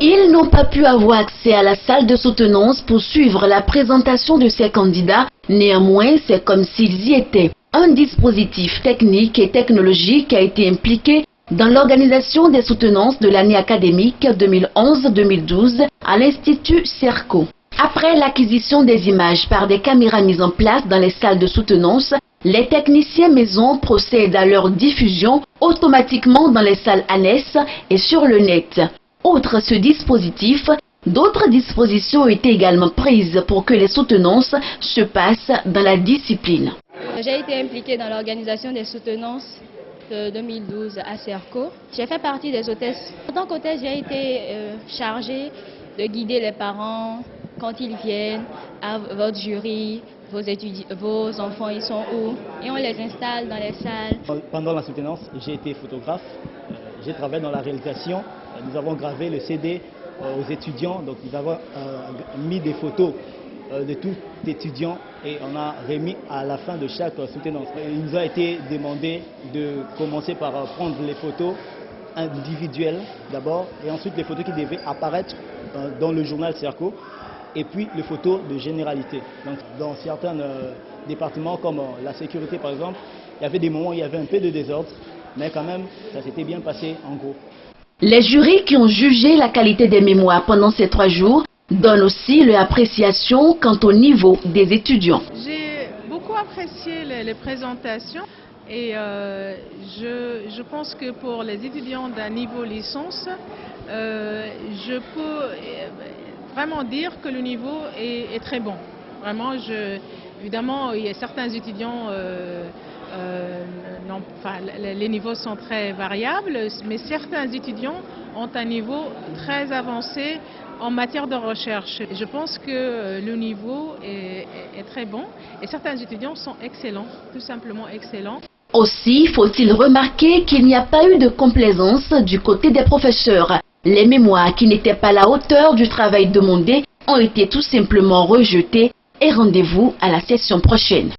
Ils n'ont pas pu avoir accès à la salle de soutenance pour suivre la présentation de ces candidats. Néanmoins, c'est comme s'ils y étaient. Un dispositif technique et technologique a été impliqué dans l'organisation des soutenances de l'année académique 2011-2012 à l'Institut Serco. Après l'acquisition des images par des caméras mises en place dans les salles de soutenance, les techniciens maison procèdent à leur diffusion automatiquement dans les salles annexes et sur le net. Outre ce dispositif, d'autres dispositions ont été également prises pour que les soutenances se passent dans la discipline. J'ai été impliquée dans l'organisation des soutenances de 2012 à Serco. J'ai fait partie des hôtesses. En tant qu'hôtesse, j'ai été chargée de guider les parents quand ils viennent à votre jury, vos enfants, ils sont où? Et on les installe dans les salles. Pendant la soutenance, j'ai été photographe. J'ai travaillé dans la réalisation. Nous avons gravé le CD aux étudiants. Donc nous avons mis des photos de tout étudiant et on a remis à la fin de chaque soutenance. Il nous a été demandé de commencer par prendre les photos individuelles d'abord et ensuite les photos qui devaient apparaître dans le journal Serco et puis les photos de généralité. Donc, dans certains départements comme la sécurité par exemple, il y avait des moments où il y avait un peu de désordre, mais quand même ça s'était bien passé en gros. Les jurys qui ont jugé la qualité des mémoires pendant ces 3 jours donnent aussi leur appréciation quant au niveau des étudiants. J'ai beaucoup apprécié les présentations et je pense que pour les étudiants d'un niveau licence, je peux vraiment dire que le niveau est très bon. Vraiment, évidemment, il y a certains étudiants, les niveaux sont très variables, mais certains étudiants ont un niveau très avancé en matière de recherche. Je pense que le niveau est très bon et certains étudiants sont excellents, tout simplement excellents. Aussi, faut-il remarquer qu'il n'y a pas eu de complaisance du côté des professeurs. Les mémoires qui n'étaient pas à la hauteur du travail demandé ont été tout simplement rejetées et rendez-vous à la session prochaine.